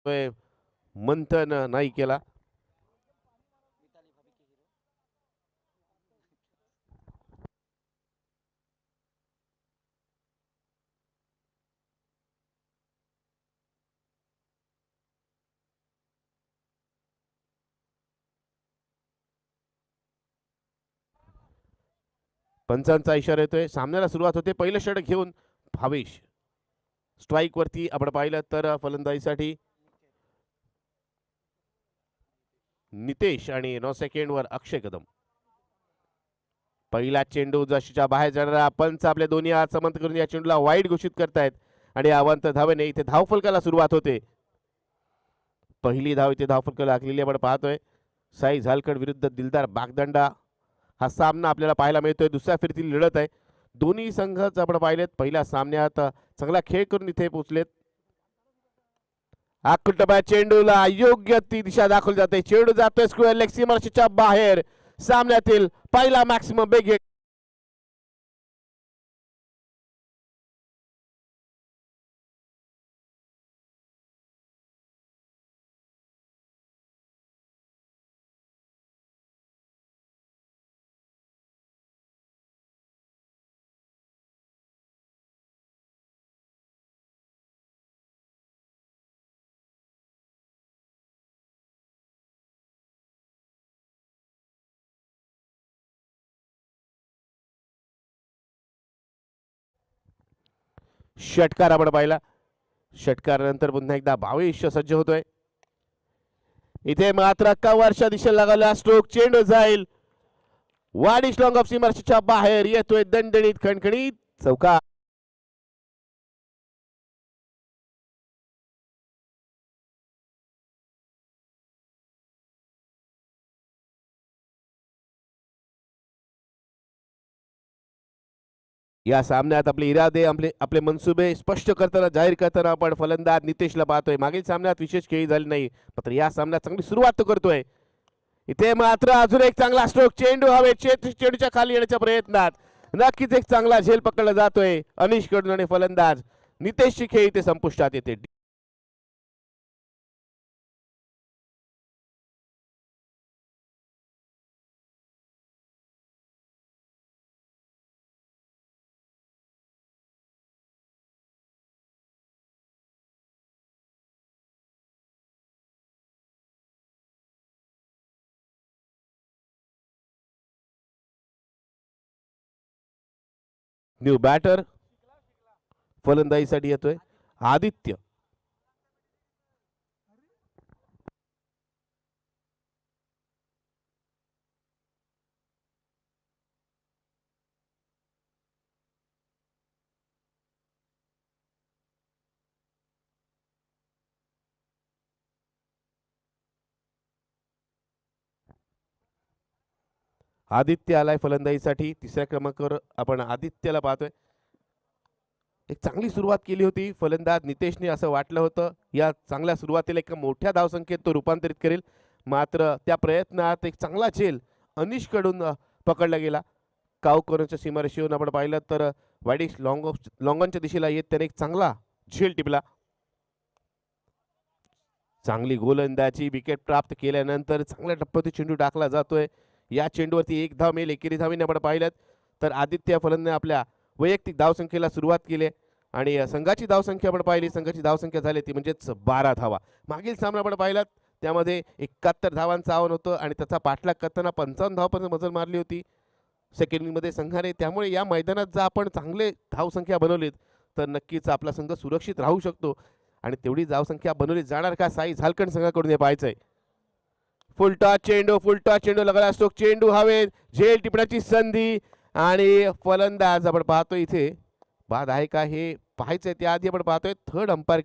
मंथन नाही केला. पंचांचा इशारा येतोय. सामन्याला सुरुवात होते. पहिलं षटक घेऊन भावेश स्ट्राईक वरती आपण पाहिलं तर फलंदाजीसाठी नितेश आणि 9 सेकंड वर अक्षय कदम. पहिला चेंडू जशीच्या बाहेर जाणारा पंच आपले दोन्ही हात समंत करून या चेंडूला वाईड घोषित करतायत आणि अवंत धावेने इथे धावफलकाला सुरुवात होते. पहिली धाव इथे धावफलकाला लागलेली आपण पाहतोय. साई झालकड विरुद्ध दिलदार बागदंडा हा सामना आपल्याला पाहायला मिळतोय. दुसऱ्या फेरीतील लढत आहे. दोन्ही संघच आपण पाहिलेत पहिल्या सामन्यात चांगला खेळ करून इथे पोहोचलेत. आकुटबा चेंडूला योग्य ती दिशा दाखवली जाते. चेंडू जातोय स्क्वेअर लेग सीमारेषेच्या बाहेर. सामन्यातील पहिला मॅक्सिमम बिग हिट. षटकार आपण पाहिला. षटकारानंतर पुन्हा एकदा भावेश सज्ज होतोय. इथे मात्र कव्हरच्या दिशेला लागलेला स्ट्रोक. चेंडू जाईल वाडिश लॉंग ऑफ सीमारेषेच्या बाहेर. येतोय दणदणीत खणखणीत चौकार. या सामन्यात आपले इरादे आपले मनसुबे स्पष्ट करताना जाहीर करताना आपण फलंदाज नितेशला पाहतोय. मागील सामन्यात विशेष खेळी झाली नाही मात्र या सामन्यात चांगली सुरुवात करतोय. इथे मात्र अजून एक चांगला स्ट्रोक. चेंडू हवेत चेंडूच्या खाली येण्याच्या प्रयत्नात नक्कीच एक चांगला झेल पकडला जातोय अनिश कडून आणि फलंदाज नितेशची खेळी इथे संपुष्टात येते. न्यू बॅटर फलंदाजीसाठी येतोय आदित्य. आदित्य आलाय फलंदाजीसाठी. तिसऱ्या क्रमांकावर आपण आदित्यला पाहतोय. एक चांगली सुरुवात केली होती फलंदाज नितेशने. असं वाटलं होतं या चांगल्या सुरुवातीला एका मोठ्या धावसंख्येत तो रूपांतरित करेल मात्र त्या प्रयत्नात एक चांगला झेल अनिश कडून पकडला गेला. कावकरांच्या सीमारेषेवरून आपण पाहिलं तर वाडिश लॉंगॉनच्या दिशेला येत त्याने एक चांगला झेल टिपला. चांगली गोलंदाजी विकेट प्राप्त केल्यानंतर चांगल्या टप्प्यावरती चेंडू टाकला जातोय. या चेंडूवरती एक धाव मिळेल. एकेरी धावीने आपण पाहिलं तर आदित्य फलंदाज आपल्या वैयक्तिक धावसंख्येला सुरुवात केली आणि संघाची धावसंख्या आपण पाहिली. संघाची धावसंख्या झाली ती म्हणजेच 12 धावा. मागील सामना आपण पाहिलात त्यामध्ये 71 धावांचं आव्हान होतं आणि त्याचा पाठलाग करताना 55 धावांपर्यंत मजल मारली होती सेकंड इनिंगमध्ये संघाने. त्यामुळे या मैदानात जर आपण चांगले धावसंख्या बनवलीत तर नक्कीच आपला संघ सुरक्षित राहू शकतो आणि तेवढी धावसंख्या बनवली जाणार का साई झालकड संघाकडून हे पाहायचंय. फुलटॉस चेंडू लागला स्ट्रोक. चेंडू हवेत झेल टिपण्याची संधी आणि फलंदाज आपण पाहतोय इथे बाद आहे का हे पाहायचंय. त्याआधी आपण पाहतोय third umpire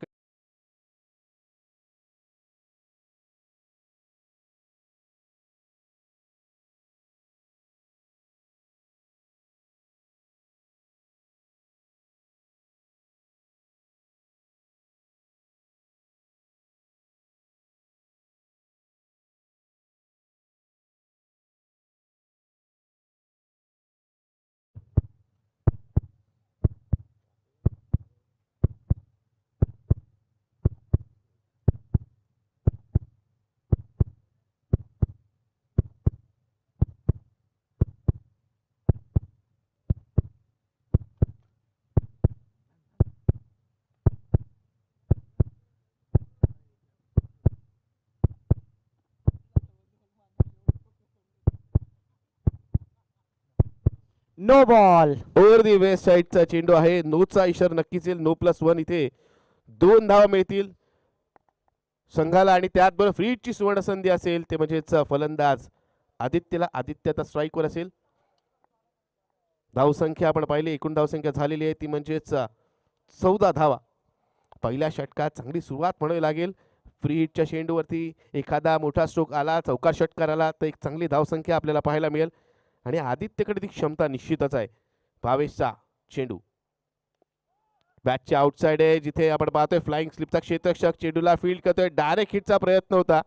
no ball. Over the west साईडचा चेंडू आहे. नोचा इशारा नक्कीच येईल. नो +1 इथे 2 धावा मिळतील संघाला आणि त्याचबरोबर फ्री हिटची सुवर्ण संधी असेल ते म्हणजेच फलंदाज आदित्यला. आदित्य आता स्ट्राईकवर असेल. धावसंख्या आपण पाहिली, एकूण धावसंख्या झालेली आहे ती म्हणजेच 14 धावा. पहिल्या षटकात चांगली सुरुवात म्हणावी लागेल. फ्री हिटच्या चेंडूवरती एखादा मोठा स्ट्रोक आला, चौकार षटकार आला तर एक चांगली धावसंख्या आपल्याला पाहायला मिळेल आणि आदित्यकडे ती क्षमता निश्चितच आहे. भावेशचा चेंडू बॅटच्या आउटसाइड आहे, जिथे आपण पाहतोय फ्लाइंग स्लिपचा क्षेत्ररक्षक चेंडूला फील्ड करतोय. डायरेक्ट हिटचा प्रयत्न होता,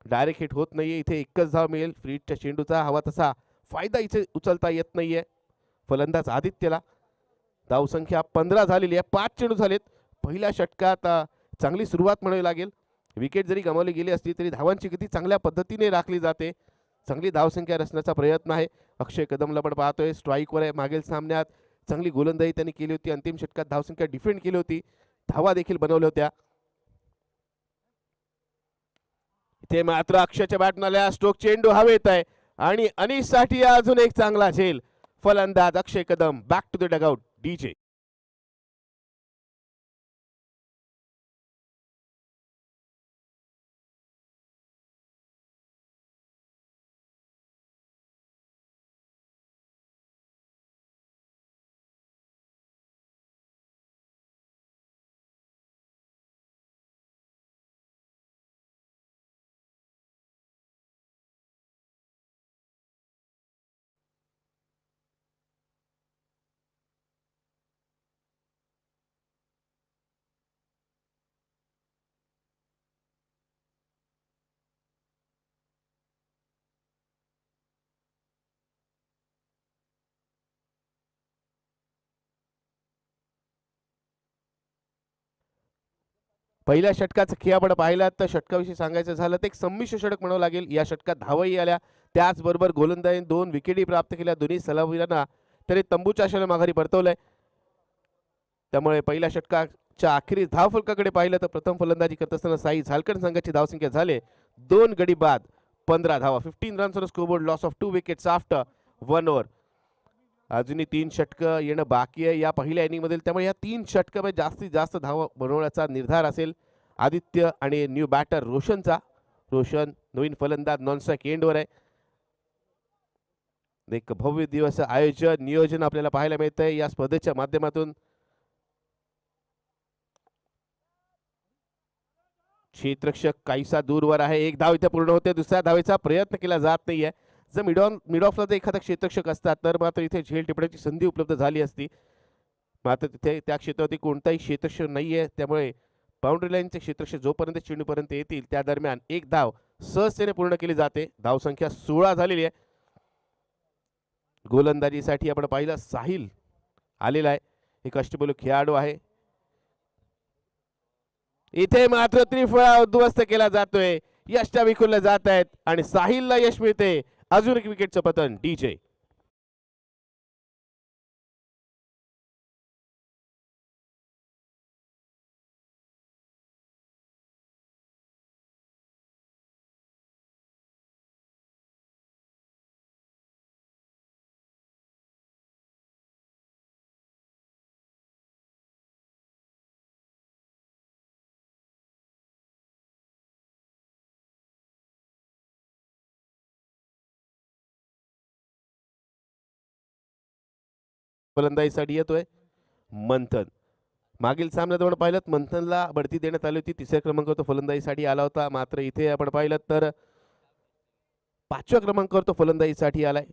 डायरेक्ट हिट होत नाहीये. इथे एकच धाव मिळेल. फ्री हिटच्या चेंडूचा हवा तसा फायदा इथे उचलता येत नाहीये फलंदाज आदित्यला. धावसंख्या 15 झालेली आहे. 5 चेंडू झालेत पहिल्या षटकात. चांगली सुरुवात म्हणावी लागेल. विकेट जरी गमावली गेली असली तरी धावांची गती चांगल्या पद्धतीने राखली जाते. चांगली धावसंख्या रचण्याचा प्रयत्न आहे. अक्षय कदमला पण पाहतोय स्ट्राईकवर आहे. मागील सामन्यात चांगली गोलंदाजी त्यांनी केली होती. अंतिम षटकात धावसंख्या डिफेंड केली होती, धावा देखील बनवल्या होत्या. इथे मात्र अक्षयच्या बॅटन आल्या स्ट्रोक चेंडू हवेत आहे आणि अनिशसाठी अजून एक चांगला झेल. फलंदाज Akshay Kadam back to the dugout. DJ पहिल्या षटकाचा खेळ पाहिला तर षटकाविषयी सांगायचं झालं तर एक संमिश्र षटक म्हणावं लागेल. या षटकात धावाही आल्या, त्याचबरोबर गोलंदाजीने 2 विकेटही प्राप्त केल्या. दोन्ही सलामीवीरांना तरी तंबूच्या आशेने माघारी परतवलंय. त्यामुळे पहिल्या षटकाच्या अखेरीस धावफलकाकडे पाहिलं तर प्रथम फलंदाजी करत असताना साई झालकड संघाची धावसंख्या झाले 2 गडी बाद 15 धावा. 15 runs on scoreboard, loss of 2 wickets after 1 over. अजूनही 3 षटकं येणं बाकी आहे या पहिल्या इनिंगमधील. त्यामुळे या 3 षटकामध्ये जास्तीत जास्त धावा बनवण्याचा निर्धार असेल आदित्य आणि न्यू बॅटर रोशनचा. रोशन नवीन फलंदाज नॉन स्ट्राईक एंडवर आहे. एक भव्य दिवस आयोजन नियोजन आपल्याला पाहायला मिळतंय या स्पर्धेच्या माध्यमातून. क्षेत्ररक्षक काहीसा दूरवर आहे. एक धाव इथे पूर्ण होते. दुसऱ्या धावेचा प्रयत्न केला जात नाहीये. जर मिड ऑफला जर एखादा क्षेत्ररक्षक असतात तर मात्र इथे झेल टिपण्याची संधी उपलब्ध झाली असती. मात्र तिथे त्या क्षेत्रावरती कोणताही क्षेत्ररक्षक नाहीये. त्यामुळे बाउंड्री लाईनचे क्षेत्ररक्षक जोपर्यंत चेंडूपर्यंत येतील त्या दरम्यान एक धाव सहजतेने पूर्ण केली जाते. धावसंख्या 16 झालेली आहे. गोलंदाजीसाठी आपण पाहिलं साहिल आलेला आहे. एक अष्टपैलू खेळाडू आहे. इथे मात्र त्रिफळा उद्ध्वस्त केला जातोय. यष्टा विखुरल्या जात आहेत आणि साहिलला यश मिळते. अजून एक विकेटचं पतन. डीजे फलंदाजीसाठी येतोय मंथन. मागील सामन्यात आपण पाहिलं मंथनला बढती देण्यात आली होती. 3ऱ्या क्रमांकावर तो फलंदाजीसाठी आला होता. मात्र इथे आपण पाहिलं तर 5व्या क्रमांकावर तो फलंदाजीसाठी आलाय.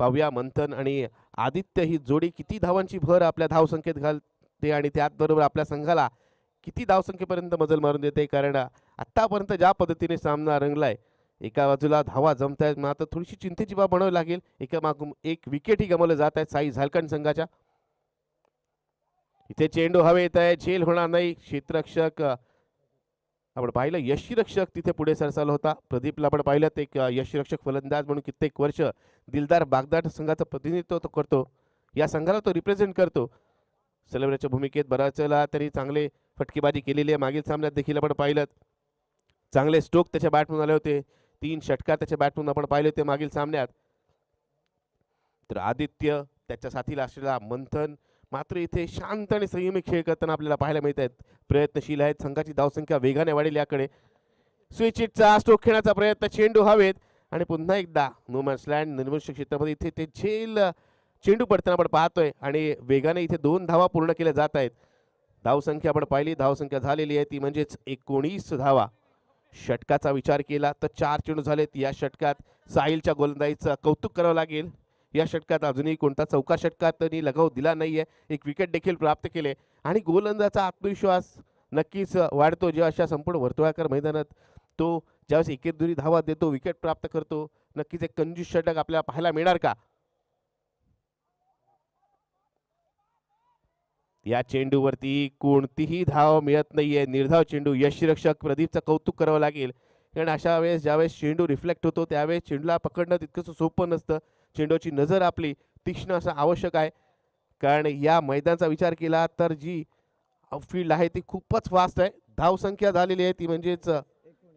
पाहूया मंथन आणि आदित्य ही जोडी किती धावांची भर आपल्या धावसंख्येत घालते आणि त्याचबरोबर आपल्या संघाला किती धावसंख्येपर्यंत मजल मारून देते. कारण आतापर्यंत ज्या पद्धतीने सामना रंगलाय, एका बाजूला धावा जमत आहेत मात्र थोडीशी चिंतेची बाब म्हणावी लागेल. एका मागून एक विकेटही गमावले जात आहेत साई झालकंड संघाच्या. इथे चेंडू हवेत आहे, झेल होणार नाही. क्षेत्ररक्षक आपण पाहिलं यष्टीरक्षक तिथे पुढे सरसावला होता. प्रदीपला आपण पाहिलं एक यष्टीरक्षक फलंदाज म्हणून कित्येक वर्ष दिलदार बागदाट संघाचं प्रतिनिधित्व तो करतो. या संघाला तो रिप्रेझेंट करतो. सेलिब्रेटच्या भूमिकेत बराच वेळा तरी चांगले फटकेबाजी केलेली आहे. मागील सामन्यात देखील आपण पाहिलं चांगले स्ट्रोक त्याच्या बॅटमधून आले होते. 3 षटकार त्याच्या बॅटमधून आपण पाहिले होते मागील सामन्यात. तर आदित्य त्याच्या साथीला असलेला मंथन मात्र इथे शांत आणि संयमी खेळ करताना आपल्याला पाहायला मिळत आहेत. प्रयत्नशील आहेत. संघाची धावसंख्या वेगाने वाढेल याकडे. स्विचिटचा स्ट्रोक खेळण्याचा प्रयत्न, चेंडू हवेत आणि पुन्हा एकदा नो मॅन्स लँड निर्मुष्ट क्षेत्रामध्ये इथे ते झेल चेंडू पडताना आपण पाहतोय आणि वेगाने इथे 2 धावा पूर्ण केल्या जात आहेत. धावसंख्या आपण पाहिली, धावसंख्या झालेली आहे ती म्हणजेच 19 धावा. षटकाचा विचार केला तर 4 चेंडू झालेत या षटकात. साहिलच्या गोलंदाजीचं कौतुक करावं लागेल. या षटकात अजूनही कोणता चौका षटकात त्यांनी लगाव दिला नाहीये. एक विकेट देखील प्राप्त केले आणि गोलंदाजाचा आत्मविश्वास नक्कीच वाढतो जेव्हा अशा संपूर्ण वर्तुळाकार मैदानात तो ज्यावेळेस एकेरी धावा देतो, विकेट प्राप्त करतो. नक्कीच एक कंजूस षटक आपल्याला पाहायला मिळणार का? या चेंडूवरती कोणतीही धाव मिळत नाहीये. निर्धाव चेंडू. यष्टीरक्षक प्रदीपचं कौतुक करावं लागेल कारण अशा वेळेस ज्यावेळेस चेंडू रिफ्लेक्ट होतो त्यावेळेस चेंडूला पकडणं तितकंसं सोपं नसतं. चेंडूची नजर आपली तीक्ष्ण असं आवश्यक आहे कारण या मैदानाचा विचार केला तर जी फील्ड आहे ती खूपच फास्ट आहे. धावसंख्या झालेली आहे ती म्हणजेच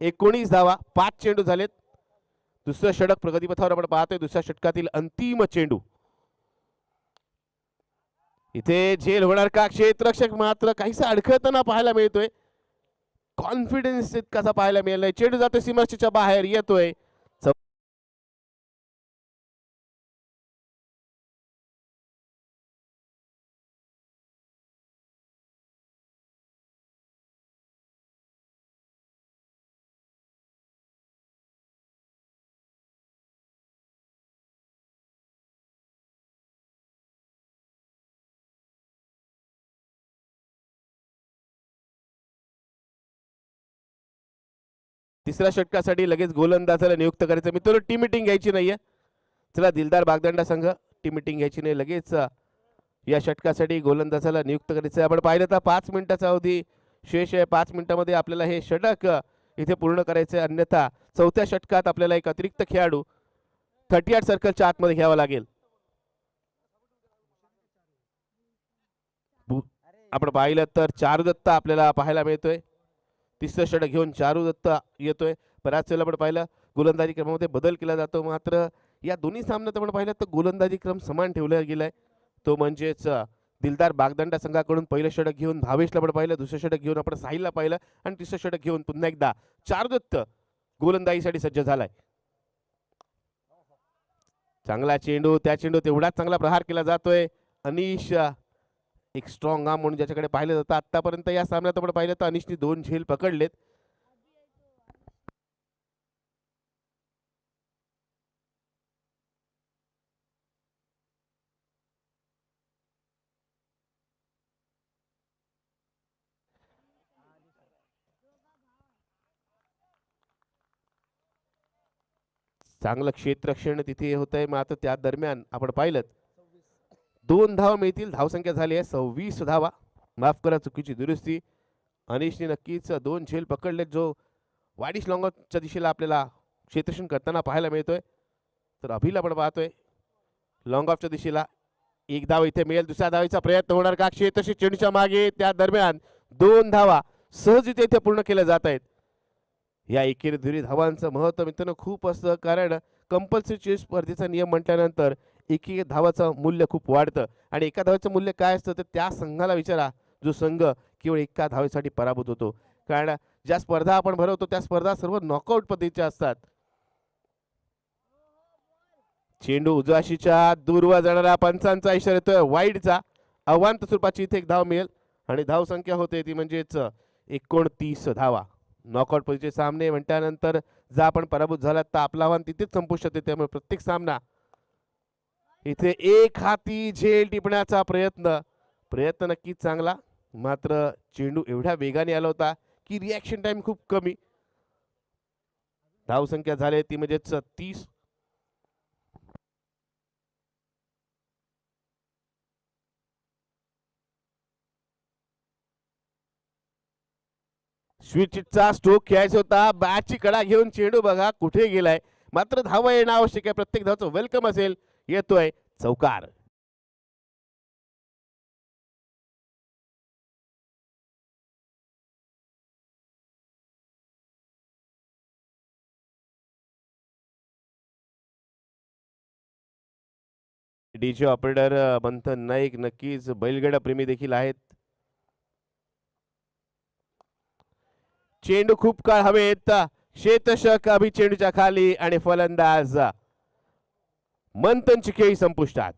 19 धावा. 5 चेंडू झालेत. दुसरं षटक प्रगतीपथावर आपण पाहतोय. दुसऱ्या षटकातील अंतिम चेंडू. इथे झेल होणार का? क्षेत्ररक्षक मात्र काहीसा अडखळताना पाहायला मिळतोय. कॉन्फिडन्स इतकासा पाहायला मिळालाय. चेंडू जातोय सीमारेषेच्या बाहेर येतोय. तिसऱ्या षटकासाठी लगेच गोलंदाजाला नियुक्त करायचं. मित्रांनो टीम मिटिंग घ्यायची नाहीये. चला दिलदार बागदंडा संघ टीम मिटिंग घ्यायची नाही. लगेच या षटकासाठी गोलंदाजाला नियुक्त करायचं. आपण पाहिलं तर 5 मिनिटाचा अवधी शेष आहे. 5 मिनिटांमध्ये आपल्याला हे षटक इथे पूर्ण करायचं आहे. अन्यथा चौथ्या षटकात आपल्याला एक अतिरिक्त खेळाडू 38 सर्कलच्या आतमध्ये घ्यावा लागेल. आपण पाहिलं तर चारू दत्ता आपल्याला पाहायला मिळतोय. तिसरं षटक घेऊन चारू दत्ता येतोय. बऱ्याच वेळेला आपण पाहिलं गोलंदाजी क्रमामध्ये बदल केला जातो. मात्र या दोन्ही सामन्यात आपण पाहिलं तर गोलंदाजी क्रम समान ठेवला गेलाय. तो म्हणजेच दिलदार बागदंडा संघाकडून पहिलं षटक घेऊन भावेशला आपण पाहिलं. दुसरं षटक घेऊन आपण साहिलला पाहिलं आणि तिसरं षटक घेऊन पुन्हा एकदा चारू दत्त गोलंदाजीसाठी सज्ज झालाय. चांगला चेंडू. त्या चेंडू तेवढाच चांगला प्रहार केला जातोय. अनिश एक स्ट्रॉंग आर्म म्हणून ज्याच्याकडे पाहिलं जातं. आतापर्यंत या सामन्यात आपण पाहिलं तर अनिशने 2 झेल पकडलेत. चांगलं क्षेत्ररक्षण तिथे होत आहे. मात्र त्या दरम्यान आपण पाहिलं 2 धावा मिळतील. धावसंख्या झाली आहे 26 धावा. माफ करा चुकीची दुरुस्ती. अनिशने नक्कीच 2 झेल पकडलेत जो वाडिश लॉंगॉफच्या दिशेला आपल्याला क्षेत्ररक्षण करताना पाहायला मिळतोय. तर अभिला आपण पाहतोय लॉंगॉफच्या दिशेला. एक धाव इथे मिळेल. दुसऱ्या धावेचा प्रयत्न होणार का? क्षेत्रशी चेंडूच्या मागे. त्या दरम्यान 2 धावा सहज इथे पूर्ण केल्या जात आहेत. या एकेरी दुहेरी धावांचं महत्त्व मित्रांनो खूप असतं कारण कंपल्सरी चेस स्पर्धेचा नियम म्हटल्यानंतर एक एक धावाचं मूल्य खूप वाढतं आणि एका धावेचं मूल्य काय असतं तर त्या संघाला विचारा जो संघ केवळ एका धावेसाठी पराभूत होतो. कारण ज्या स्पर्धा आपण भरवतो त्या स्पर्धा सर्व नॉकआउट पद्धतीच्या असतात. चेंडू उजवाशीच्या दूरवर जाणारा पंचांचा इशारा येतोय वाईडचा. अवांत स्वरूपाची इथे एक धाव मिळेल आणि धाव संख्या होते ती म्हणजेच 29 धावा. नॉकआउट पद्धतीचे सामने म्हटल्यानंतर जर आपण पराभूत झालात तर आपला आव्हान तिथेच संपुष्टात येते. त्यामुळे प्रत्येक सामना इथे एक हाती झेल टिपण्याचा प्रयत्न नक्कीच चांगला. मात्र चेंडू एवढ्या वेगाने आला होता की रिॲक्शन टाइम खूप कमी. धाव संख्या झाली ती म्हणजेच 30. स्विचचा स्ट्रोक खेळायचा होता. बॅटची कडा घेऊन चेंडू बघा कुठे गेलाय. मात्र धावा येणं आवश्यक आहे. प्रत्येक धावचं वेलकम असेल. येतोय चौकार. डीजे ऑपरेटर मंथन नाईक नक्कीच बैलगाडा प्रेमी देखील आहेत. चेंडू खूप काळ हवेत, शेतषक अभि चेंडूच्या खाली आणि फलंदाज मंथनची खेळी संपुष्टात.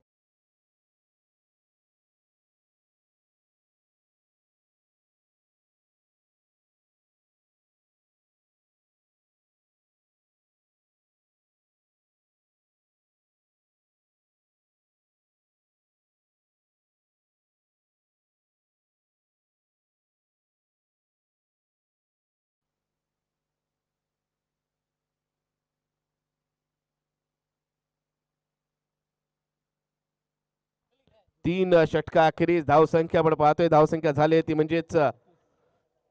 तीन षटका अखेरीस धावसंख्या आपण पाहतोय, धावसंख्या झाली ती म्हणजेच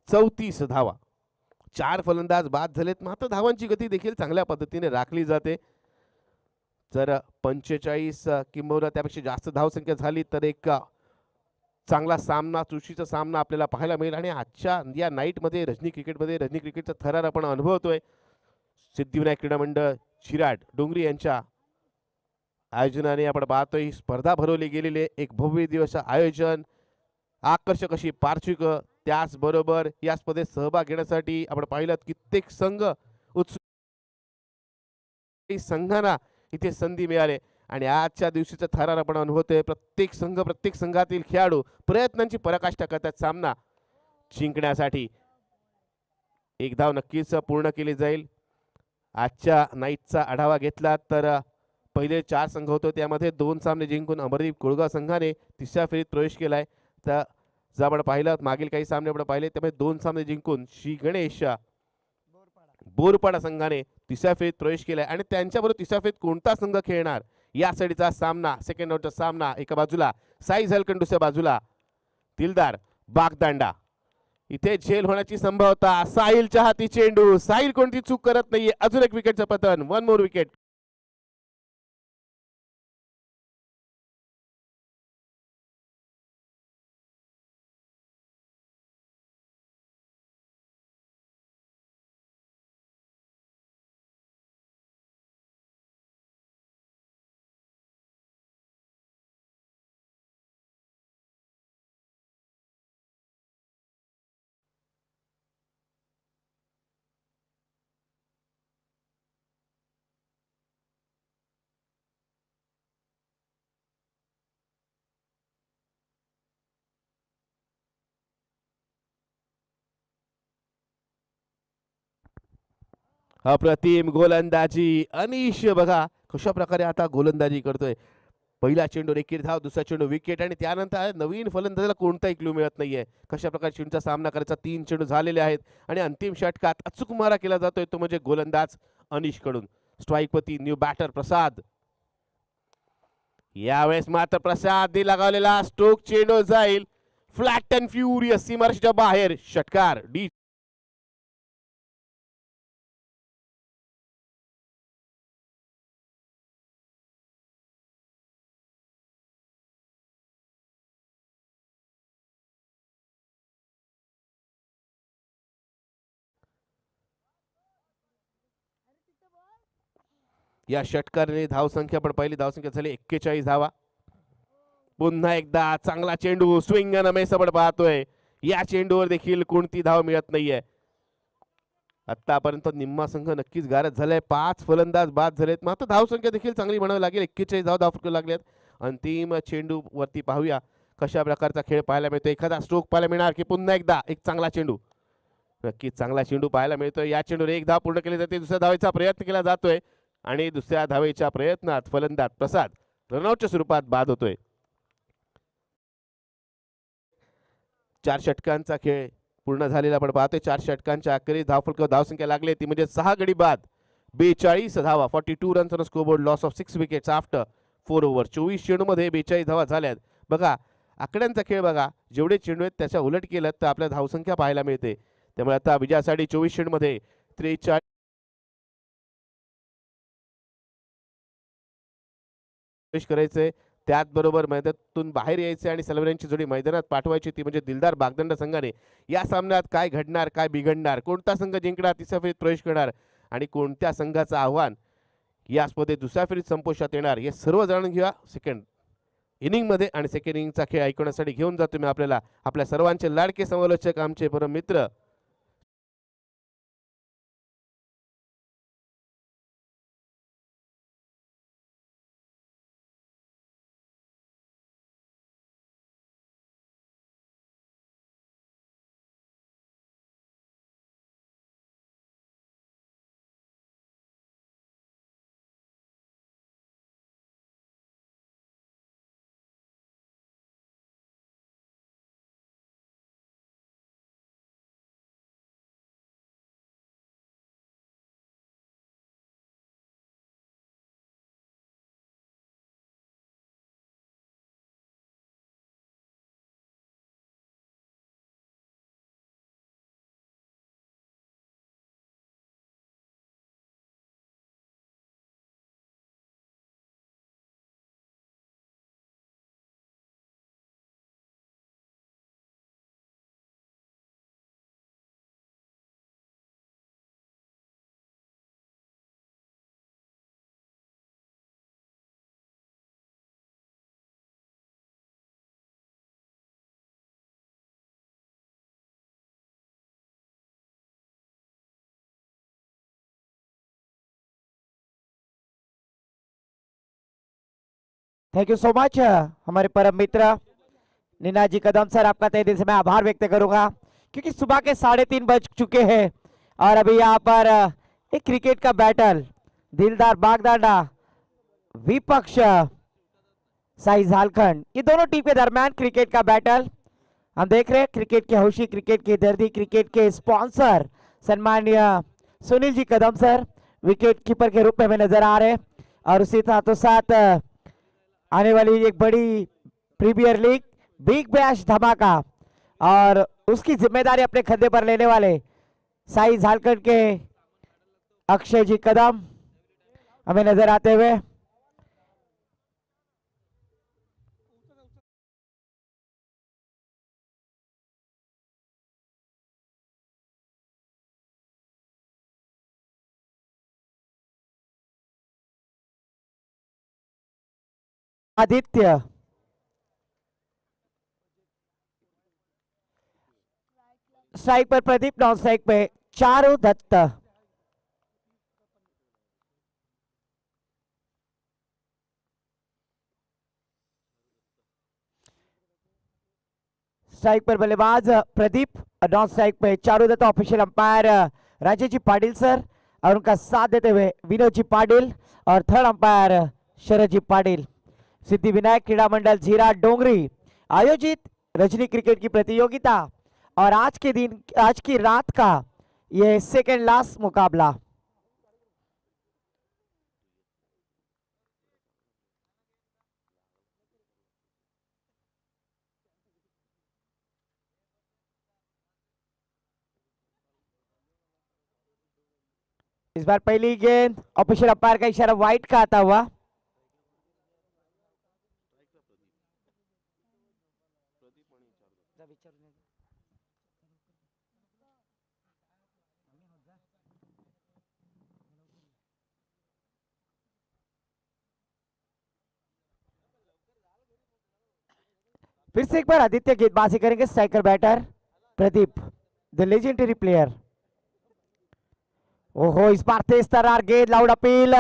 34 धावा. 4 फलंदाज बाद झालेत, मात्र धावांची गती देखील चांगल्या पद्धतीने राखली जाते. जर 45 किंबहुना त्यापेक्षा जास्त धावसंख्या झाली तर एक चांगला सामना, चुरशीचा सामना आपल्याला पाहायला मिळेल. आणि आजच्या या नाईटमध्ये रजनी क्रिकेटचा थरार आपण अनुभवतोय. सिद्धिविनायक क्रीडा मंडळ चिराड डोंगरी यांच्या आयोजनाने आपण पाहतोय ही स्पर्धा भरवली गेलेली, एक भव्य दिवस आयोजन, आकर्षक अशी पार्श्विक. त्याचबरोबर या स्पर्धेत सहभाग घेण्यासाठी आपण पाहिलं कित्येक संघ उत्सुक, संघांना इथे संधी मिळाली आणि आजच्या दिवशीचा थरार आपण अनुभवतोय. प्रत्येक संघातील खेळाडू प्रयत्नांची पराकाष्ठा करतात सामना जिंकण्यासाठी. एक धाव नक्कीच पूर्ण केली जाईल. आजच्या नाईटचा आढावा घेतला तर पहिले 4 संघ होते, त्यामध्ये 2 सामने जिंकून अमरदीप कोळगाव संघाने तिसऱ्या फेरीत प्रवेश केलाय. तर जर आपण पाहिलं मागील काही सामने आपण पाहिले त्यामध्ये 2 सामने जिंकून श्री गणेश बोरपाडा संघाने तिसऱ्या फेरीत प्रवेश केलाय. आणि त्यांच्याबरोबर तिसऱ्या फेरीत कोणता संघ खेळणार यासाठीचा सामना, सेकंड राऊंडचा सामना, एका बाजूला साई झलकन, दुसऱ्या बाजूला दिलदार बागदांडा. इथे झेल होण्याची संभाव्यता. साहिलच्या हाती चेंडू, साहिल कोणती चूक करत नाहीये. अजून एक विकेटचं पतन, 1 मोर विकेट. अप्रतिम गोलंदाजी अनिश, बघा कशा प्रकारे आता गोलंदाजी करतोय. पहिला चेंडू एकेरी धाव, दुसरा चेंडू विकेट आणि त्यानंतर नवीन फलंदाजाला कोणताही क्लू मिळत नाहीये कशा प्रकारे चेंडूचा सामना करायचा. 3 चेंडू झालेले आहेत आणि अंतिम षटकात अचूक मारा केला जातोय तो म्हणजे गोलंदाज अनिश कडून. स्ट्राईकपती न्यू बॅटर प्रसाद. यावेळेस मात्र प्रसाद लगावलेला स्ट्रोक चेंडू जाईल फ्लॅट अँड फ्युरियस सीमारेषेच्या बाहेर. षटकार डी या षटकाराने धावसंख्या पण पहिली धावसंख्या झाली 41 धावा. पुन्हा एकदा चांगला चेंडू, स्विंग अन मिस आपण पाहतोय. या चेंडूवर देखील कोणती धाव मिळत नाहीये. आतापर्यंत निम्मा संघ नक्कीच गारद झालाय. 5 फलंदाज बाद झालेत, मात्र धावसंख्या देखील चांगली म्हणावी लागेल. 41 धाव फटकू लागल्यात. अंतिम चेंडू वरती पाहूया कशा प्रकारचा खेळ पाहायला मिळतो. एखादा स्ट्रोक पाहायला मिळणार की पुन्हा एकदा एक चांगला चेंडू. नक्कीच चांगला चेंडू पाहायला मिळतोय. या चेंडूवर एक धाव पूर्ण केली जाते. दुसऱ्या धावेचा प्रयत्न केला जातोय आणि दुसऱ्या धावेच्या प्रयत्नात फलंदाज प्रसाद रनआउटच्या स्वरूपात बाद होतोय. 4 षटकांचा खेळ पूर्ण झालेला आपण पाहतोय. 4 षटकांच्या अखेरीस धावसंख्या लागली ती म्हणजे 6 गडी बाद, 42 धावा, 42 runs on scoreboard, loss of 6 wickets after 4 over. 24 चेंडूमध्ये 42 धावा झाल्यात. बघा आकड्यांचा खेळ बघा, जेवढे चेंडू आहेत त्याच्या उलट केलं तर आपल्याला धावसंख्या पाहायला मिळते. त्यामुळे आता विजयासाठी 24 चेंडूमध्ये 43 करायचंय. त्याचबरोबर मैदानातून बाहेर यायचे आणि सलवऱ्यांची जोडी मैदानात पाठवायची ती म्हणजे दिलदार बागदंड संघाने. या सामन्यात काय घडणार, काय बिघडणार, कोणता संघ जिंकणार, तिसऱ्या फेरीत प्रवेश करणार आणि कोणत्या संघाचं आव्हान या स्पर्धेत दुसऱ्या फेरीत संपुष्टात येणार हे सर्व जाणून घेऊया सेकंड इनिंगमध्ये आणि सेकंड इनिंगचा खेळ ऐकवण्यासाठी घेऊन जातो मी आपल्याला आपल्या सर्वांचे लाडके समालोचक आमचे परम मित्र थैंक यू सो मच हमारे परम मित्र नीना जी कदम सर, आपका तहे दिल से मैं आभार व्यक्त करूंगा क्योंकि सुबह के 3:30 बज चुके हैं और अभी यहाँ पर एक क्रिकेट का बैटल दिलदार बागदाना विपक्ष साई झारखंड, ये दोनों टीम के दरमियान क्रिकेट का बैटल हम देख रहे हैं। क्रिकेट के हौशी, क्रिकेट की दर्दी, क्रिकेट के स्पॉन्सर सम्माननीय Sunil ji Kadam sir wicket keeper के रूप में हमें नजर आ रहे हैं और उसी साथों साथ आने वाली एक बड़ी प्रीमियर लीग बिग बैश धमाका और उसकी जिम्मेदारी अपने कंधे पर लेने वाले साई झारखंड के अक्षय जी कदम हमें नजर आते हुए। आदित्य स्ट्राइक पर प्रदीप, नॉन स्ट्राइक पे चारू दत्त। स्ट्राइक पर बल्लेबाज प्रदीप, नॉन स्ट्राइक पे Charu Datta. Official umpire Rajesh ji Patil sir और उनका साथ देते हुए विनोद जी पाटिल और थर्ड अंपायर शरद जी पाटिल। सिद्धि विनायक क्रीड़ा मंडल जीरा डोंगरी आयोजित रजनी क्रिकेट की प्रतियोगिता और आज के दिन, आज की रात का ये सेकेंड लास्ट मुकाबला। इस बार पहली गेंद ऑफिशियल अंपायर का इशारा वाइट का आता हुआ। फिर से एक बार आदित्य गेंदबाजी करेंगे। Striker batter Pradeep, the legendary player. ओहो, इस बार तेज तर्रार गेंद, loud appeal.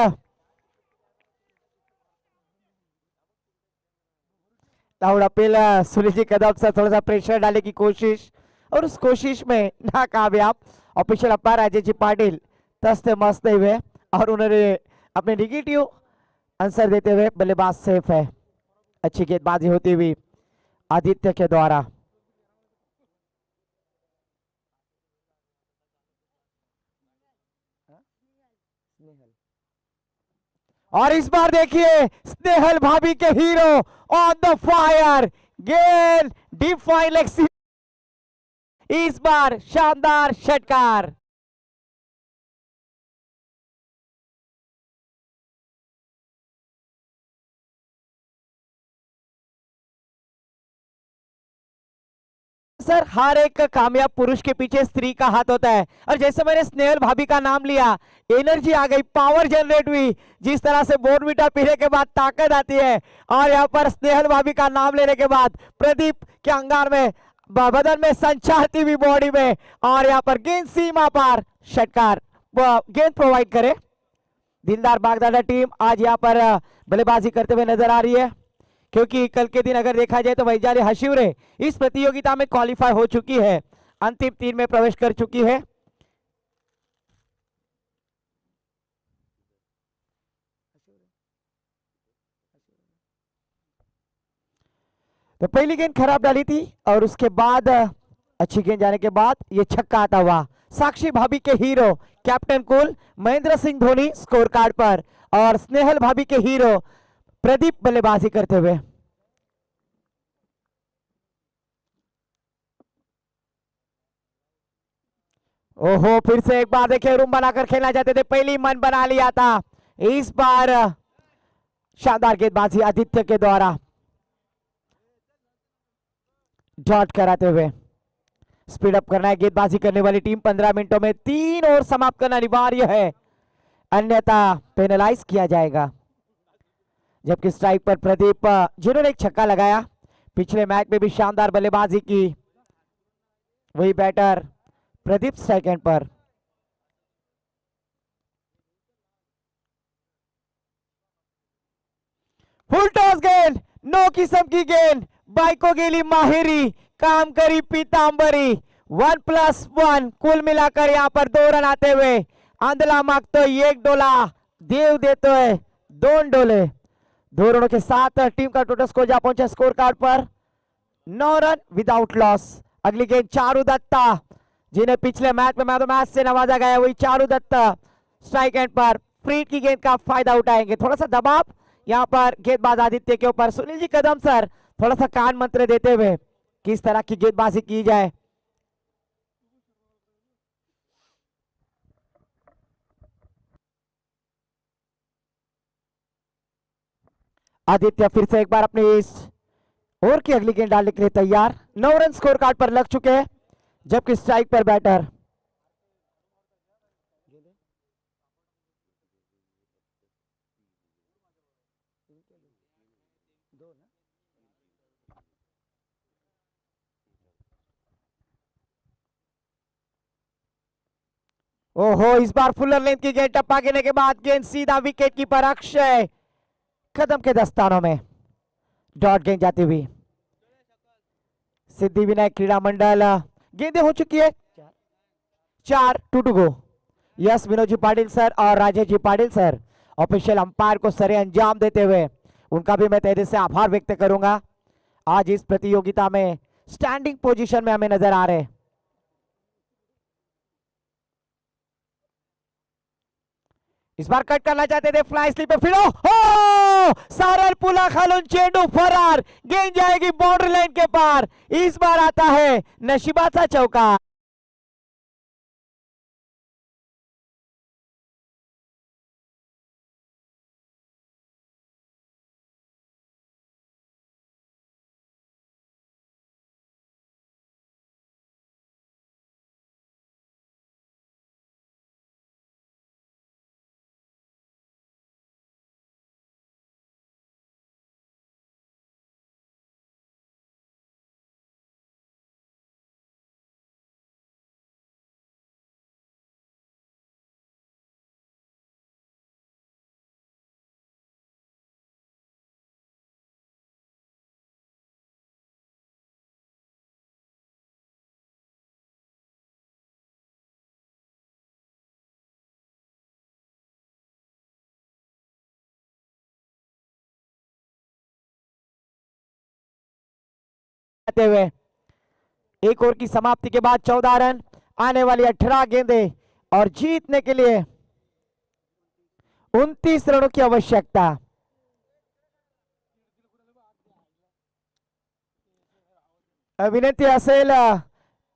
Loud appeal Sunil ji Kadam से थोड़ा सा प्रेशर डालने की कोशिश और उस कोशिश में नाकामयाब। Official umpire Rajesh ji Patil taste मस्ते हुए और उन्होंने अपने निगेटिव आंसर देते हुए बल्लेबाज सेफ है। अच्छी गेंदबाजी होती हुई आदित्य के द्वारा। और इस बार देखिए स्नेहल भाभी के हीरो ऑन द फायर, गेंद डीप फाइन लेग, इस बार शानदार षटकार। सर हर एक कामयाब पुरुष के पीछे स्त्री का हाथ होता है, और जैसे मैंने स्नेहल भाभी का नाम लिया, एनर्जी आ गई, पावर जनरेट हुई। जिस तरह से बोर्नविटा पीने के बाद ताकत आती है, और यहाँ पर स्नेहल भाभी का नाम लेने के बाद प्रदीप के अंगार में, बदन में संचारती हुई बॉडी में, और यहाँ पर गेंद सीमा पार, षटकार, गेंद प्रोवाइड करे। दिलदार बागदादा टीम आज यहाँ पर बल्लेबाजी करते हुए नजर आ रही है, क्योंकि कल के दिन अगर देखा जाए तो वैजाली हशिवरे इस प्रतियोगिता में क्वालिफाई हो चुकी है, अंतिम 3 में प्रवेश कर चुकी है। तो पहली गेंद खराब डाली थी, और उसके बाद अच्छी गेंद जाने के बाद ये छक्का आता हुआ। साक्षी भाभी के hero captain cool Mahendra Singh Dhoni score card पर, और स्नेहल भाभी के हीरो प्रदीप बल्लेबाजी करते हुए। ओहो, फिर से एक बार देखिए रूम बनाकर खेलना चाहते थे, पहली मन बना लिया था। इस बार शानदार गेंदबाजी आदित्य के द्वारा डॉट कराते हुए। स्पीड अप करना है गेंदबाजी करने वाली टीम, 15 मिनटों में 3 ओवर समाप्त करना अनिवार्य है, अन्यथा पेनलाइज किया जाएगा। जबकि स्ट्राइक पर प्रदीप, जिन्होंने एक छक्का लगाया, पिछले मैच में भी शानदार बल्लेबाजी की, वही बैटर प्रदीप स्ट्राइक एंड पर। फुल टॉस गेंद, नो किस्म की गेंद, बाइको गेली माहिरी, काम करी पीतांबरी। 1+1 कुल मिलाकर यहाँ पर 2 रन आते हुए। आंधला मागतोय 1 डोला, देव देतोय 2 डोले। 2 रनों के साथ टीम का टोटल स्कोर जा पहुंचा स्कोर कार्ड पर 9 रन विदाउट लॉस। अगली गेंद चारू दत्ता, जिन्हें पिछले मैच में मैच ऑफ मैच से नवाजा गया, वही चारू दत्ता स्ट्राइक एंड पर फ्री की गेंद का फायदा उठाएंगे। थोड़ा सा दबाव यहाँ पर गेंदबाज आदित्य के ऊपर। सुनील जी कदम सर थोड़ा सा कान मंत्र देते हुए किस तरह की गेंदबाजी की जाए। आदित्य फिर से एक बार अपनी इस ओवर की अगली गेंद डालने के लिए तैयार। 9 रन स्कोर कार्ड पर लग चुके हैं, जबकि स्ट्राइक पर बैटर ओहो, इस बार फुलर लेंथ की गेंद टप्पा गिरने के बाद गेंद सीधा विकेट कीपर अक्षय कदम के दस्तानों में डॉट गेंद जाती हुई। सिद्धि विनायक क्रीड़ा मंडल गेंदें हो चुकी है 4 to go. Yes Vinod ji Patil sir और Rajesh ji Patil sir official umpire को सरे अंजाम देते हुए उनका भी मैं तहे से आभार व्यक्त करूंगा। आज इस प्रतियोगिता में स्टैंडिंग पोजीशन में हमें नजर आ रहे। इस बार कट करना चाहते थे, फ्लाई स्लिप पे फिरो, हो सारल पुला खालून चेंडू फरार, गेंद जाएगी बाउंड्री लाइन के पार। इस बार आता है नशीबाचा चौका। हुए एक ओवर की समाप्ति के बाद 14 रन, आने वाली 18 गेंदें और जीतने के लिए 29 रनों की आवश्यकता। विनंती असेल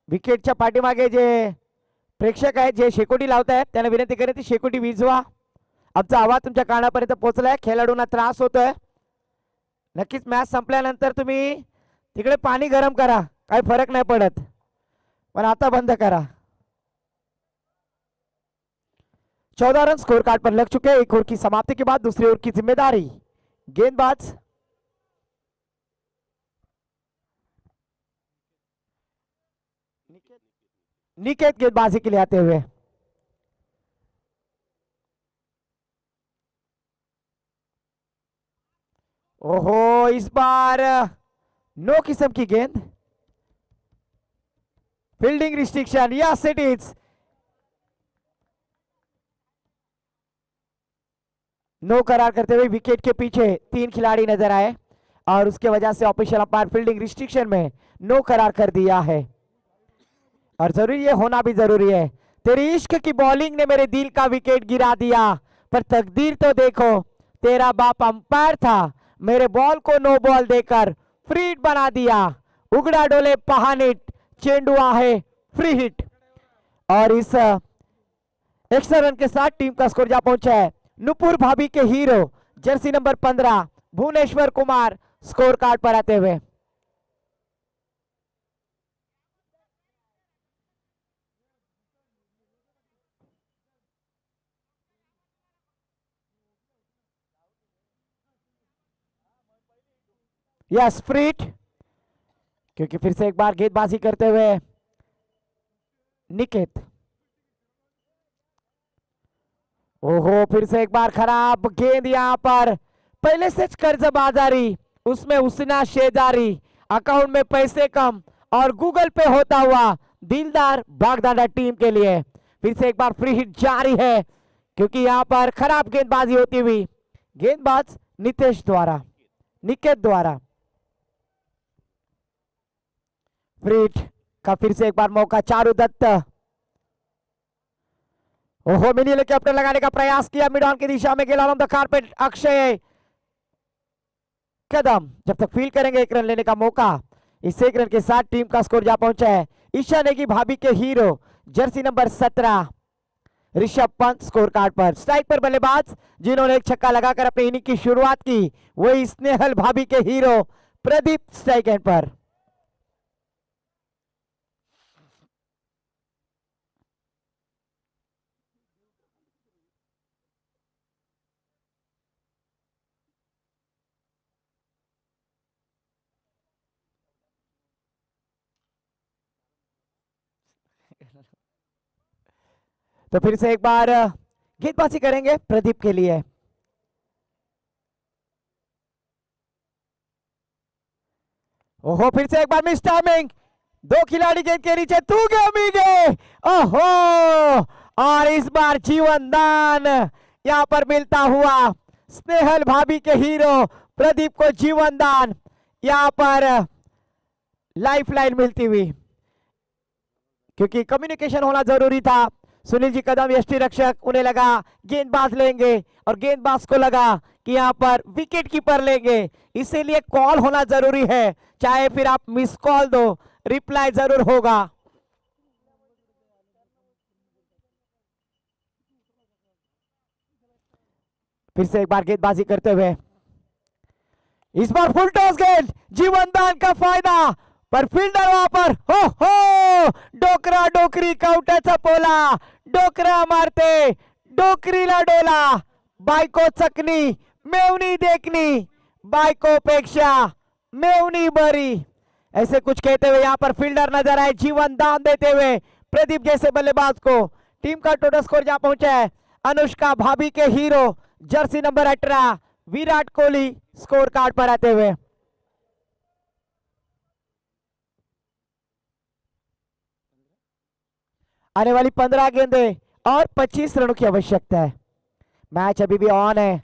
विकेटच्या पाठीमागे जे प्रेक्षक आहेत, जे शेकोटी लावतायत, त्यांना विनंती करेन ती शेकोटी विझवा। आमचा आवाज तुमच्या कानापर्यंत पोहोचलाय, खेळाडूंना त्रास होतोय। नक्कीच मॅच संपल्यानंतर तुम्ही तिकडे पाणी गरम करा, काही फरक नाही पडत, पण आता बंद करा. 14 रन स्कोर कार्ड पर लग चुके हैं. एक ओवर की समाप्ति के बाद दूसरी ओवर की जिम्मेदारी गेंदबाज निकेत गेंदबाजी के लिए आते हुए. ओहो, इस बार नो किस्म की गेंद. Fielding restriction, yes it is. नो करार करते हुए विकेट के पीछे 3 खिलाड़ी नजर आए और उसके वजह से ऑफिशियल अंपायर फील्डिंग रिस्ट्रिक्शन में नो करार कर दिया है. और जरूरी है, होना भी जरूरी है. तेरी इश्क की बॉलिंग ने मेरे दिल का विकेट गिरा दिया, पर तकदीर तो देखो, तेरा बाप अंपायर था, मेरे बॉल को नो बॉल देकर फ्री हिट बना दिया. उगड़ा डोले पहानिट, चेंडू आहे फ्री हिट. और इस एक्स्ट्रा रन के साथ टीम का स्कोर जा पहुंचा है. नुपुर भाभी के hero jersey number 15 Bhuvneshwar Kumar score card पर आते हुए. यस फ्री हिट, क्योंकि फिर से एक बार गेंदबाजी करते हुए निकेत. ओहो, फिर से एक बार खराब गेंद. यहां पर पहले से कर्जबाजारी, उसमें उसना शेजारी, अकाउंट में पैसे कम और गूगल पे होता हुआ दिलदार बागदादा टीम के लिए. फिर से एक बार फ्री हिट जारी है, क्योंकि यहां पर खराब गेंदबाजी होती हुई. गेंदबाज निकेत द्वारा फ्री हिट का फिर से एक बार मौका. चारू दत्त, ओहो, मिनी कैप्टन लगाने का प्रयास किया मिड ऑन की दिशा में. गेला ऑन द कारपेट. अक्षय कदम जब तक फील्ड करेंगे 1 रन लेने का मौका. इस 1 रन के साथ टीम का स्कोर जा पहुंचा है. ईशा नेगी भाभी के hero jersey number 17 Rishabh Pant score card पर. स्ट्राइक पर बल्लेबाज जिन्होंने एक छक्का लगाकर अपनी इनिंग की शुरुआत की, वही स्नेहल भाभी के हीरो प्रदीप स्ट्राइक एंड पर. तो फिर से एक बार गेंदबाजी करेंगे प्रदीप के लिए. ओहो, फिर से एक बार मिस टाइमिंग. 2 खिलाड़ी गेंद के नीचे, तू गए मी गए. ओहो, और इस बार जीवन दान यहां पर मिलता हुआ. स्नेहल भाभी के हीरो प्रदीप को जीवन दान, यहां पर लाइफलाइन मिलती हुई, क्योंकि कम्युनिकेशन होना जरूरी था. सुनील जी कदम यष्टि रक्षक, उन्हें लगा गेंदबाज लेंगे और गेंदबाज को लगा कि यहां पर विकेट कीपर लेंगे, इसीलिए कॉल होना जरूरी है. चाहे फिर आप मिस कॉल दो, रिप्लाई जरूर होगा. फिर से एक बार गेंदबाजी करते हुए, इस बार फुल टॉस गेंद, जीवन दान का फायदा, पर फील्डर वहां पर हो डोकरा डोकरी काउंटरचा पोला. डोकरा मारते, डोकरीला डोला, बायको चकनी, मेवनी देखनी, बायको पेक्षा मेवनी बरी, ऐसे कुछ कहते हुए यहां पर फील्डर नजर आए जीवन दान देते हुए प्रदीप जैसे बल्लेबाज को. टीम का टोटल स्कोर जहां पहुंचा है. अनुष्का भाभी के hero jersey number 18 Virat Kohli score card पर आते हुए. आने वाली 15 गेंदें और 25 रनों की आवश्यकता है. मैच अभी भी ऑन है.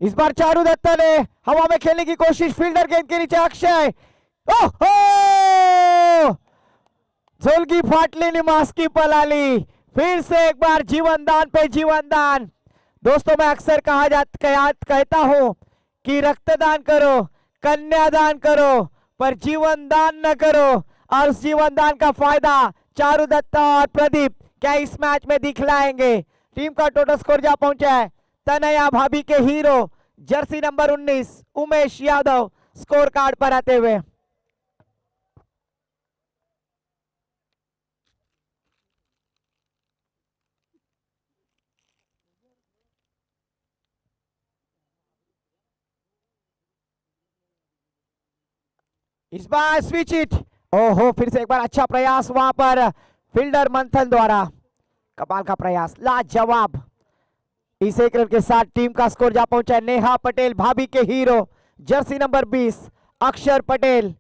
इस बार चारू दत्त ने हवा में खेलने की कोशिश, फील्डर गेंद के नीचे. अक्षय, ओहो, झोलकी फाटली निमास की पलाली. फिर से एक बार जीवन दान पे जीवन दान. दोस्तों, मैं अक्सर कहता हूं कि रक्तदान करो, कन्यादान करो, पर जीवन दान न करो. और उस जीवन दान का फायदा चारू दत्ता और प्रदीप क्या इस मैच में दिखलाएंगे. टीम का टोटल स्कोर जा पहुंचा है. तनया भाभी के hero jersey number 19 Umesh Yadav score card पर आते हुए. इस बार स्विच इट। ओहो, फिर से एक बार अच्छा प्रयास वहां पर फील्डर मंथन द्वारा। कमाल का प्रयास, लाजवाब। इस एक रन के साथ टीम का स्कोर जा पहुंचा है नेहा पटेल, भाभी के हीरो, जर्सी नंबर 20 अक्षर पटेल।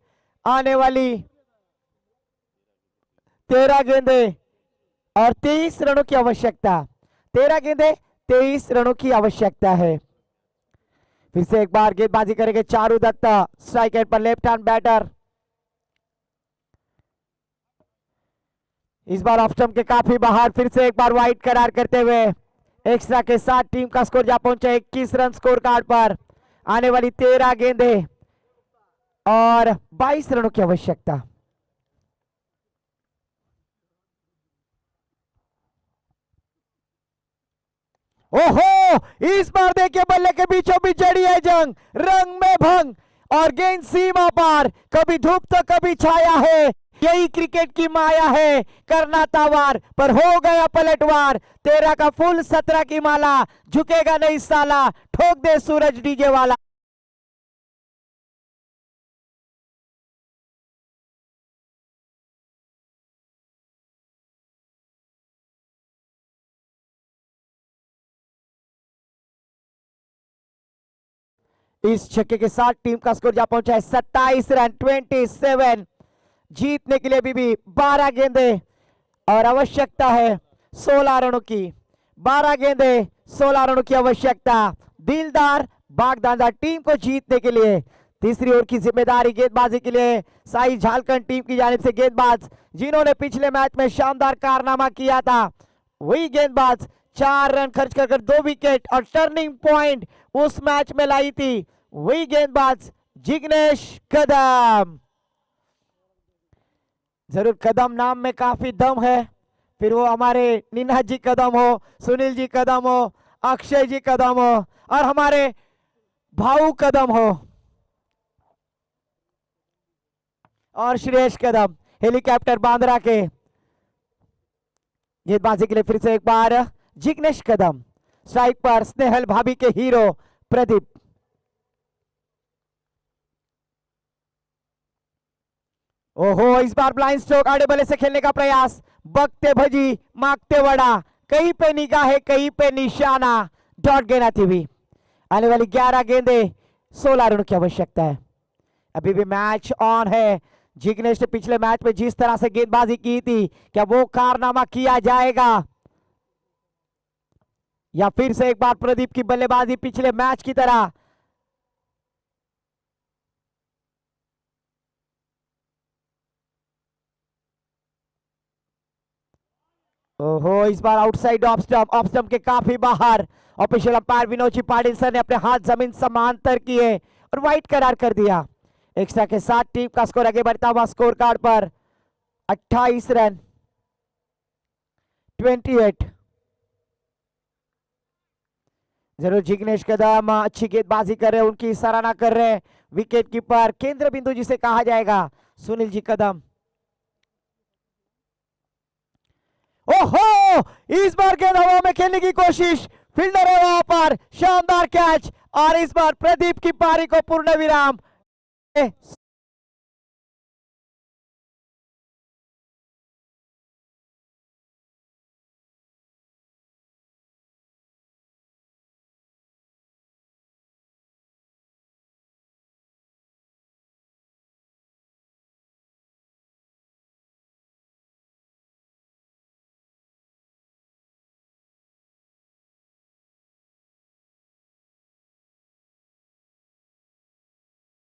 आने वाली 13 गेंदे और 23 रनों की आवश्यकता। 13 गेंदे 23 रनों की आवश्यकता है। फिर से एक बार गेंदबाजी करेंगे चारू दत्ता, स्ट्राइक एंड पर लेफ्ट हैंड बैटर। इस बार ऑफ स्टंप के काफी बाहर, फिर से एक बार वाइड करार करते हुए एक्स्ट्रा के साथ टीम का स्कोर जा पहुंचा 21 रन स्कोर कार्ड पर। आने वाली 13 गेंदे और 22 रनों की आवश्यकता। ओहो, इस बार देखिए बल्ले के बीचों बीच जड़ी है जंग, रंग में भंग और गेंद सीमा पार, कभी धूप तो कभी छाया है, यही क्रिकेट की माया है। करना था वार पर हो गया पलटवार, 13 का फुल 17 की माला, झुकेगा नहीं साला, ठोक दे सूरज डीजे वाला। इस छक्के के साथ टीम का स्कोर जा पहुंचा है 27 रन 27। जीतने के लिए भी 12 गेंदे और आवश्यकता है 16 रनों की। 12 गेंदे 16 रनों की आवश्यकता। दिलदार बागदादा टीम को जीतने के लिए तीसरी ओवर की जिम्मेदारी गेंदबाजी के लिए साई झारखंड टीम की जानिब से गेंदबाज, जिन्होंने पिछले मैच में शानदार कारनामा किया था, वही गेंदबाज 4 रन खर्च कर 2 विकेट और टर्निंग पॉइंट उस मैच में लाई थी, वही गेंदबाज जिग्नेश कदम। जरूर कदम नाम में काफी दम है, फिर वो हमारे नीना जी कदम हो, सुनील जी कदम हो, अक्षय जी कदम हो और हमारे भाऊ कदम हो और श्रेयस कदम हेलीकॉप्टर बांद्रा के। गेंदबाजी के लिए फिर से एक बार जिग्नेश कदम, स्ट्राइक पर स्नेहल भाभी के हीरो प्रदीप। ओहो, इस बार ब्लाइंड स्ट्रोक आड़े बल्ले से खेलने का प्रयास, बकते भजी मांगते वड़ा, कहीं पे निगाह कहीं पे निशाना, डॉट गेना थी भी। आने वाली 11 गेंदे 16 रनों की आवश्यकता है। अभी भी मैच ऑन है। जिग्नेश ने पिछले मैच में जिस तरह से गेंदबाजी की थी, क्या वो कारनामा किया जाएगा या फिर से एक बार प्रदीप की बल्लेबाजी पिछले मैच की तरह। ओहो, इस बार आउटसाइड ऑफ स्टंप के काफी बाहर। ऑफिशियल अंपायर विनोद पाटिल सर ने अपने हाथ जमीन समांतर किए और वाइड करार कर दिया। एक्स्ट्रा के साथ टीम का स्कोर आगे बढ़ता हुआ स्कोर कार्ड पर 28 रन 28। जरूर जिग्नेश कदम अच्छी गेंदबाजी कर रहे हैं, उनकी सराहना कर रहे हैं विकेट कीपर, केंद्र बिंदु जिसे कहा जाएगा, सुनील जी कदम। ओहो, इस बार गेंद हवा में खेलने की कोशिश, फील्डर है वहां पर, शानदार कैच और इस बार प्रदीप की पारी को पूर्ण विराम।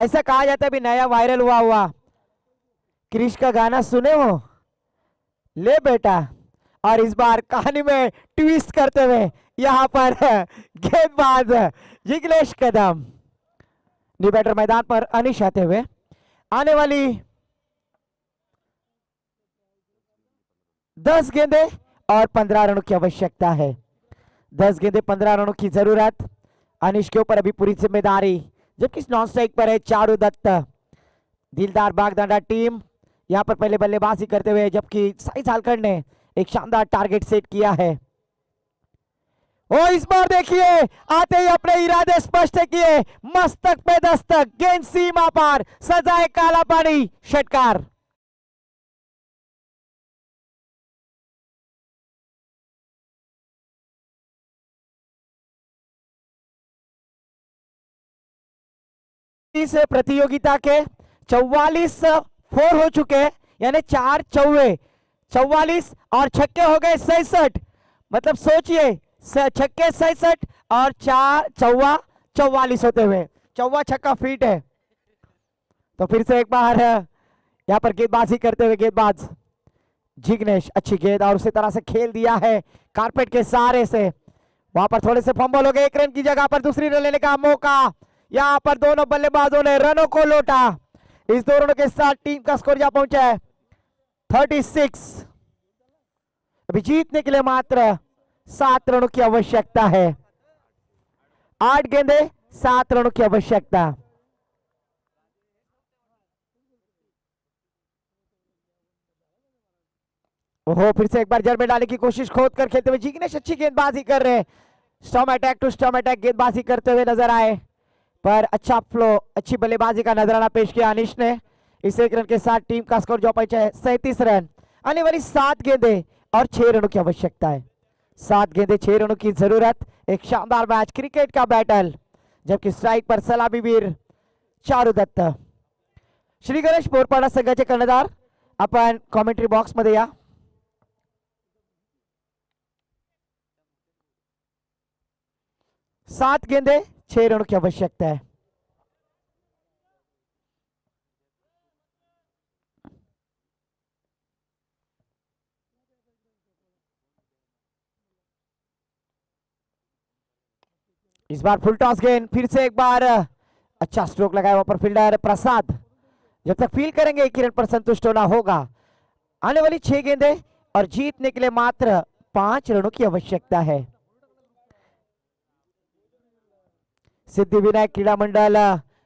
ऐसा कहा जाता है भी नया वायरल हुआ क्रिश का गाना सुने हो, ले बेटा। और इस बार कहानी में ट्विस्ट करते हुए यहां पर गेंदबाज जिग्नेश कदम, न्यू बैटर मैदान पर अनिश आते हुए। आने वाली 10 गेंदे और 15 रनों की आवश्यकता है। 10 गेंदे 15 रनों की जरूरत। अनिश के ऊपर अभी पूरी जिम्मेदारी, जबकि नॉन स्ट्राइक पर है चारू दत्त। दिलदार बागदांडा टीम यहां पर पहले बल्लेबाजी करते हुए, जबकि साई झारखंड ने एक शानदार टारगेट सेट किया है। और इस बार देखिए आते ही अपने इरादे स्पष्ट किए, मस्तक पे दस्तक, गेंद सीमा पार, सजाए काला पानी, षटकार। इस प्रतियोगिता के 44 फोर हो चुके हैं, यानी 4 चौवे 44 और छक्के हो गए 67। मतलब सोचिए, छक्के 67 और 4 चौवा 44 होते हुए, चौवा छक्का फिट है। तो फिर से एक बार यहाँ पर गेंदबाजी करते हुए गेंदबाज जिग्नेश, अच्छी गेंद और उसी तरह से खेल दिया है कारपेट के सहारे से। वहां पर थोड़े से फंबल हो गए, एक रन की जगह पर दूसरी रन लेने का मौका। यहाँ पर दोनों बल्लेबाजों ने रनों को लौटा। इस दो रनों के साथ टीम का स्कोर यहाँ पहुंचा है 36। अभी जीतने के लिए मात्र 7 रनों की आवश्यकता है। 8 गेंदे 7 रनों की आवश्यकता। ओहो, फिर से एक बार जड़ में डालने की कोशिश खोद कर खेलते हुए जिग्नेश अच्छी गेंदबाजी कर रहे हैं। Stump attack to stump attack गेंदबाजी करते हुए नजर आए, पर अच्छा फ्लो, अच्छी बल्लेबाजी का नजराना पेश किया अनिश ने। इस एक रन के साथ टीम का स्कोर जो पहुंचा है 37 रन। आने वाली 7 गेंदे और 6 रनों की आवश्यकता है। 7 गेंदे 6 रनों की जरूरत। एक शानदार मैच, क्रिकेट का बैटल, जबकि स्ट्राइक पर सलामी वीर चारू दत्त। श्री गणेश बोरपाडा संघाचे कर्णधार आपण कॉमेंट्री बॉक्स मध्ये या। 7 गेंदे 6 रनों की आवश्यकता है। इस बार फुल टॉस गेंद, फिर से एक बार अच्छा स्ट्रोक लगाया वहां पर फील्डर प्रसाद। जब तक फील करेंगे एक रन पर संतुष्ट होना होगा। आने वाली 6 गेंदे और जीतने के लिए मात्र 5 रनों की आवश्यकता है। सिद्धिविनायक क्रीड़ा मंडल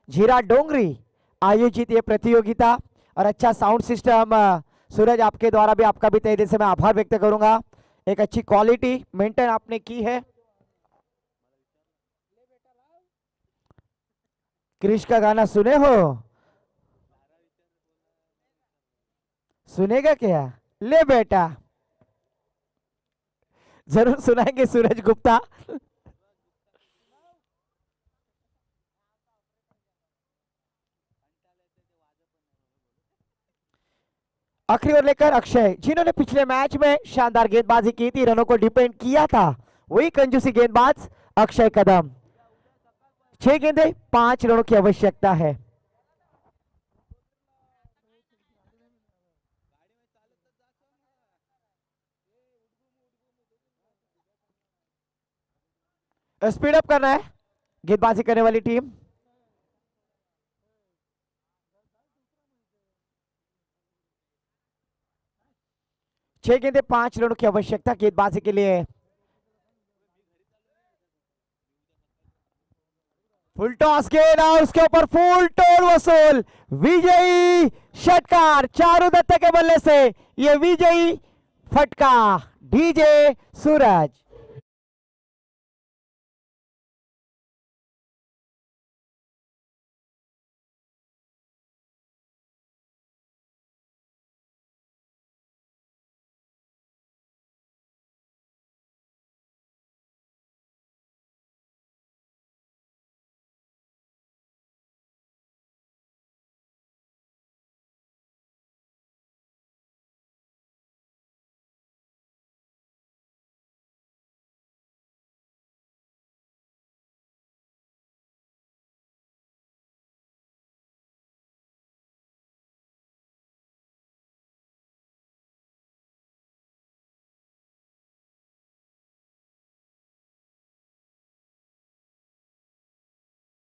झीरा डोंगरी आयोजित ये प्रतियोगिता, और अच्छा साउंड सिस्टम सूरज आपके द्वारा भी, आपका भी तहे दिल से मैं आभार व्यक्त करूंगा। एक अच्छी क्वालिटी मेंटेन आपने की है। क्रिश का गाना सुने हो? सुनेगा क्या? ले बेटा, जरूर सुनाएंगे सूरज गुप्ता। आखिरी ओवर लेकर अक्षय, जिन्होंने पिछले मैच में शानदार गेंदबाजी की थी, रनों को डिपेंड किया था, वही कंजूसी गेंदबाज अक्षय कदम। 6 गेंदे 5 रनों की आवश्यकता है। स्पीड अप करना है गेंदबाजी करने वाली टीम। छह गेंदे 5 रनों की आवश्यकता गेंदबाजी के लिए। फुल टॉस गेंद और उसके ऊपर फुल टोल वसूल, विजयी षटकार चारू दत्त के बल्ले से ये विजयी फटका डीजे सूरज।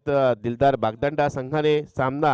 दिलदार बागदंडा संघाने सामना